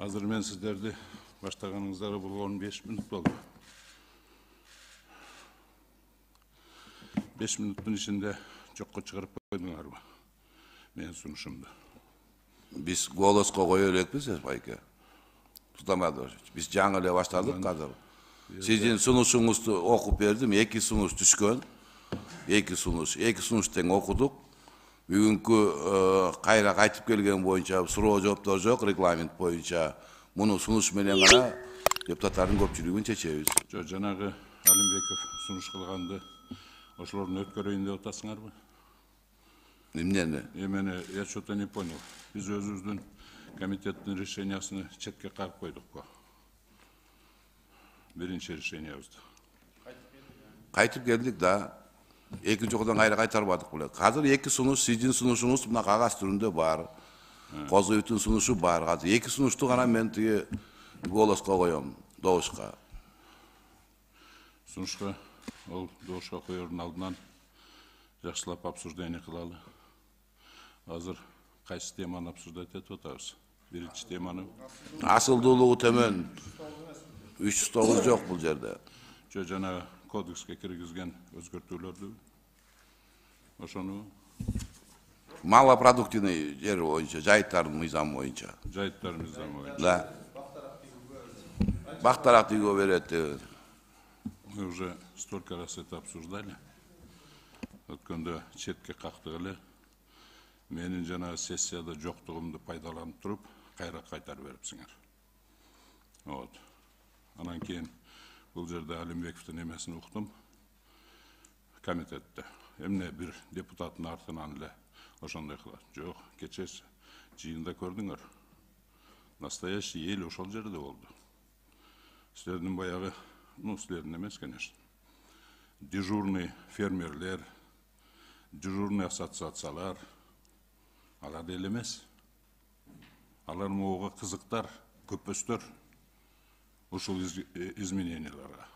Азыр мен сіздерді баштағаныңыздары бұл 15 минут болды. 5 минуттың ішінде жоққа шығарып қойдыңар ба? Мен сунушумду. Biz голоско кое элекпиз, байке. Тутамады. Biz жаңы эле баштадык азыр. Сиздин сунушуңузду окуп бердим, 2 сунуш түшкөн. 2 сунуш тең окудук. Бүгүнкү кайра кайтып келген боюнча суроо жооптор жок, регламент боюнча муну сунуш менен гана депутаттардын көпчүлүгүн чечебиз. Жанагы Алимбеков сунуш кылганды ошолордун өткөрөйүн деп атасыңарбы? Эмнени? Я что-то не понял. Биз өзүбүздүн комитеттин решениясын четке кагып койдук го. Биринчи решениябызды. Кайтып келдик да. Экинчи окуудан кайра кайтарбадык беле. Азыр 2 сунуш, сиздин сунушуңуз мына кагаз түрүндө бар. Козуевдин сунушу бар. Азыр 2 сунушту гана мен тиги голоско коем, добушка. Сунушка ол добушка коердун алдынан жакшылап обсуждение кылалы. Азыр кайсы теманы обсуждать этип атабыз? Биринчи теманы. Асылдуулугу төмөн. 309 жок бул жерде. Жана кодекске киргизген өзгөртүүлөрдү ошону Малопродуктивный жер боюнча, жайыттардын мыйзамы боюнча. Жайыттардын мыйзамы боюнча. Да. Бактарак тийгөө берет. Мы уже столько раз это обсуждали. Өткөндө четке кактык эле. Менин жана сессияда жоктугумду пайдаланып туруп, кайра кайтарып берипсиңер. Вот. Анан кийин бул жерде Алимбековдун эмесин уктум. Комитетте. Эмне бир депутаттын артынан эле ошондой кылат. Жок, кечээ жыйында көрдүңөр. Настоящий эл ошол жерде болду. Силердин баягы, силердин эмес, конечно. Дежурный фермерлер, дежурный ассоциациялар, алар эле эмес. Алар могуга кызыктар, көпөстөр ушул измененияларга.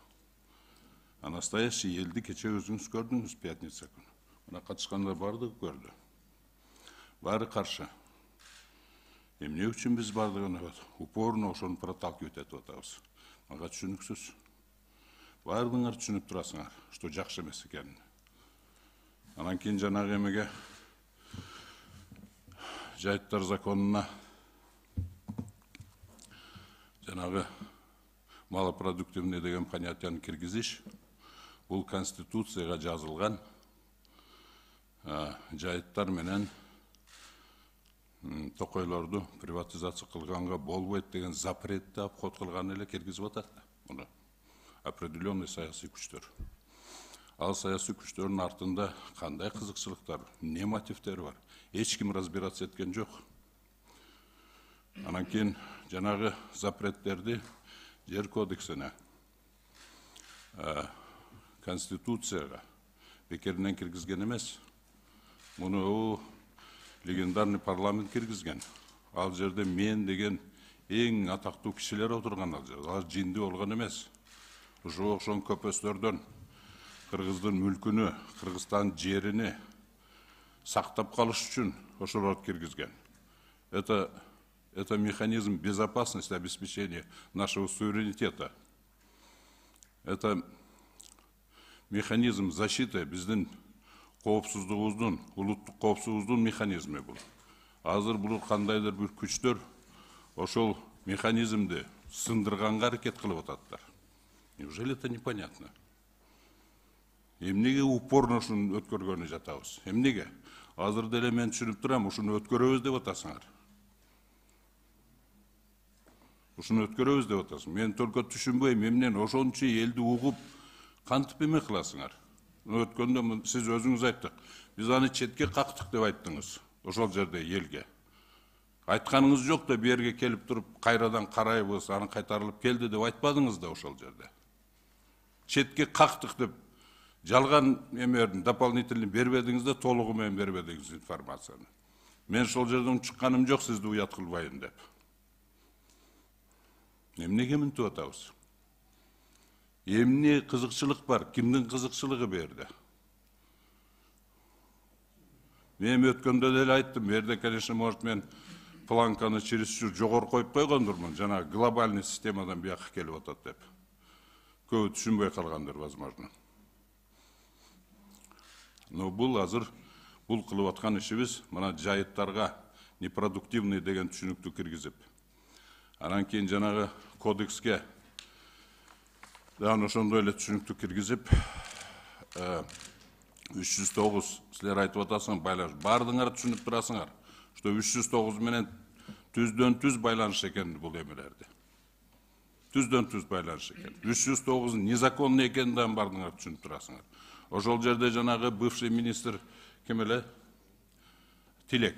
А настоящий элди кечээ өзүңүз көрдүңүз пятница күнү. Мына катышкандар бардыгы көрдү. Баары каршы. Эмне үчүн биз бардыгын упорно ошону проталкивать этип атабыз? Мага түшүнүксүз. Баардыгыңар түшүнүп турасыңар, что жакшы эмес экенин. Анан кийин жанагы эмеге жайыттар законуна жанагы малопродуктивный деген понятияны киргизиш, бул конституцияга жазылган жайыттар менен токойлорду приватизация кылганга болбойт деген запретти обход кылган эле киргизип атат. Муну определенный саясий күчтөр. Ал саясий күчтөрдүн артында кандай кызыкчылыктар, не мотивтери бар? Эч ким разбираться эткен жок. Анан кийин жанагы запреттерди жер кодексине, конституцияга бекеринен киргизген эмес. Муну легендарный парламент киргизген. Ал жерде мен деген эң атактуу кишилер отурган ал жерде. Алар жинди болгон эмес. Ошо окшон көпөстөрдөн Кыргыздын мүлкүнү, Кыргызстан жерини сактап калыш үчүн ошолорду киргизген. Это механизм безопасности, обеспечения нашего суверенитета. Это механизм защиты биздин коопсуздугубуздун, улуттук коопсуздугубуздун механизми бул. Азыр бул кандайдыр бир күчтөр ошол механизмди сындырганга аракет кылып ататтар. Неужели это непонятно? Эмнеге упорно ушуну өткөргөнү жатабыз? Эмнеге? Азыр деле мен түшүнүп турам, ушуну өткөрөбүз деп атасыңар. Ушуну өткөрөбүз деп атасың. Мен только түшүнбөйм, эмнен ошончо элди угуп кантип эме кыласыңар? Өткөндө сиз өзүңүз айттык. Биз аны четке кактык деп айттыңыз. Ошол жерде элге. Айтканыңыз жок да берге келип туруп кайрадан карайбыз, аны кайтарылып келди деп айтпадыңыз да ошол жерде. Четке кактык деп жалган эмердин дополнительный бербедиңиз да толугу менен бербедиңиз информацияны. Мен ошол жерден чыкканым жок сизди уят кылбайын деп. Эмнеге мынтип атабыз? Эмне кызыкчылык бар? Кимдин кызыкчылыгы берди? Мен өткөндө деле айттым, берде, конечно, может, мен планканы чересчур жогору коюп койгондурмун, жана глобальный системадан бияка келип атат деп. Көбү түшүнбөй калгандыр, возможно. Но бул азыр бул кылып аткан ишибиз мына жайыттарга непродуктивный деген түшүнүктү киргизип, анан кийин жанагы кодекске дагы ошондой эле түшүнүктү киргизип, 309 силер айтып атасыңар байланыш. Бардыңар түшүнүп турасыңар, что 309 менен түздөн түз байланыш экен бул эмелерди. Түздөн түз байланыш экен. 309 незаконный экенден бардыңар түшүнүп турасыңар. Ошол жерде жанагы бывший министр ким эле? Тилек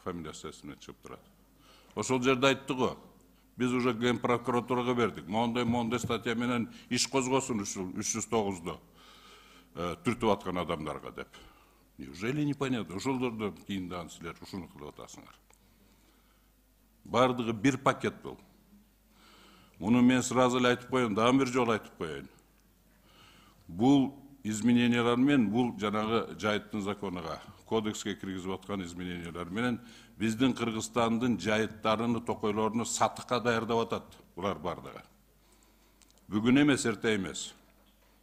фамилиясы эсиме чыгып турат. Ошол жерде айтты го. Biz уже Ген прокуратурага бердик. Мондай статья менен иш козгосун 309-ду түртүп аткан адамдарга деп. Неужели непонятно? Ошолдордон кийин дагы силер ушуну кылып атасыңар. Бардыгы бир пакет бул. Муну мен сразу эле айтып коеюн, дагы бир жолу айтып коеюн. Бул изменениялар менен, бул жанагы жайыттын законуга, кодекске киргизип аткан изменениялар менен биздин Кыргызстандын жайыттарыны, токойлоруну сатыкка даярдап атат булар бардыгы. Бүгүн эмес, эрте эмес.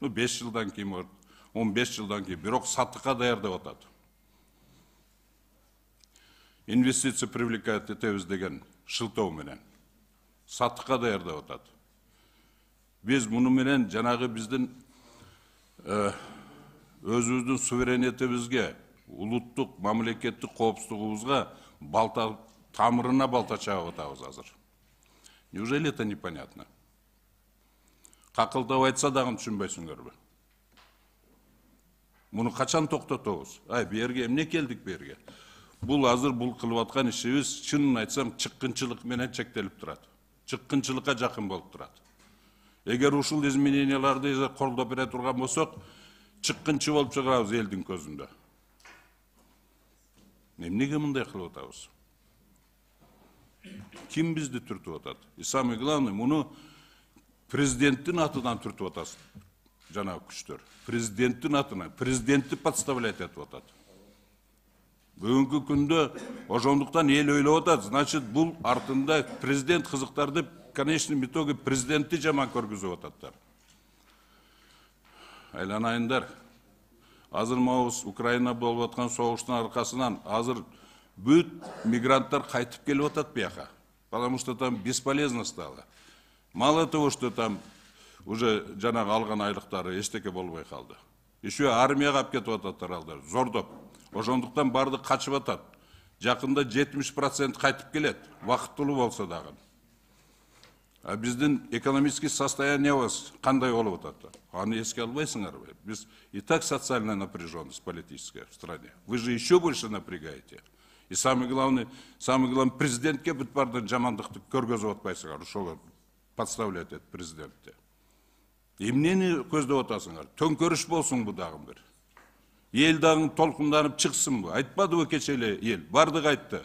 5 жылдан кийин, 15 жылдан кийин, бирок сатыкка даярдап атат. Инвестиция привлекает этебиз деген шылтоо менен сатыкка даярдап атат. Биз муну менен жанагы биздин өзүбүздүн суверенитетибизге, улуттук, мамлекеттик коопсуздугубузга балта тамырына балта чагып атабыз азыр. Неужели это непонятно? Какылдап айтса дагы түшүнбөйсүңөрбү? Муну качан токтотобуз? Берге эмне келдик берге? Бул азыр бул кылып аткан ишибиз чынын айтсам чыккынчылык менен чектелип турат. Чыккынчылыкка жакын болуп турат. Эгер ушул измененияларды колдоп бере турган болсок, чыккынчы болуп чыгарабыз элдин көзүндө. Эмнеге мындай кылып атабыз? Ким бизди түртүп атат? И самое главное, муну президенттин атынан түртүп атасыз. Жанагы күчтөр. Президенттин атынан, президентти подставлять этип атат. Бүгүнкү күндө ошондуктан эл ойлоп атат, значит, бул артында президент кызыктарды, в конечном итоге президентти жаман көргүзүп ататтар. Айланайындар. Азыр маус Украина болуп аткан согуштун аркасынан азыр бүт мигранттар кайтып келип атат бияка. Потому что там бесполезно стало. Мало того, что там уже жанагы алган айлыктары эчтеке болбой калды. Еще армияга алып кетип ататтар алдар, зордоп. Ошондуктан барды качып атат. Жакында 70% кайтып келет, вакыттуу болсо дагы. А биздин экономический состояниябыз кандай болуп атат? Аны эске албайсыңарбы? Биз и так социальная напряженность политическая в стране. Вы же еще больше напрягаете. И самое главное, президентке бүт бардын жамандыкты көргөзүп атпайсыңар, ошол подставлять этип президентти. Эмнени көздөп атасыңар? Төңкөрүш болсун бу дагы бир. Ел дагы толкунданып чыксынбы? Айтпадыбы кече эле ел? Бардык айтты.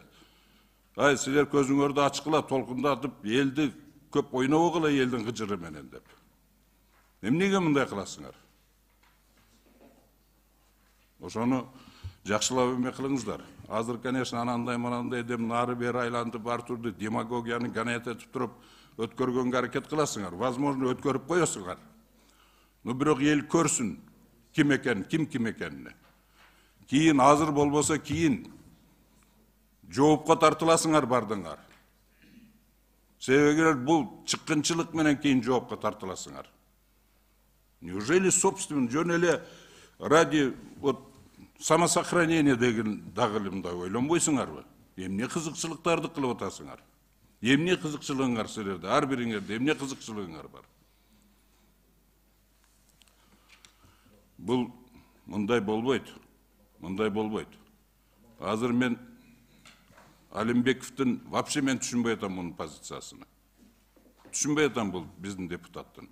Силер көзүңөрдү ачкыла, толкундатып элди көп ойнобогула элдин кыжыры менен деп. Эмнеге мындай кыласыңар? Ошону жакшылап эме кылыңыздар. Азыр, конечно, анандай деп нары бери айлантып ар түрдүү демагогияны ганайет этип туруп өткөргөнгө аракет кыласыңар. Возможно, өткөрүп коесуңар. Но бирок эл көрсүн ким экенин. Кийин азыр болбосо кийин жоопко тартыласыңар бардыңар. Себеби бул чыккынчылык менен кийин жоопко тартыласыңар. Неужели собственно жөн эле ради самосохранение деген дагы мындай ойлонбойсуңарбы? Эмне кызыкчылыктарды кылып атасыңар? Эмне кызыкчылыгыңар силерде? Ар бириңерде эмне кызыкчылыгыңар бар? Бул мындай болбойт. Азыр мен Алимбековдун вообще мен түшүнбөй атам мунун позициясын. Түшүнбөй атам бул биздин депутаттын.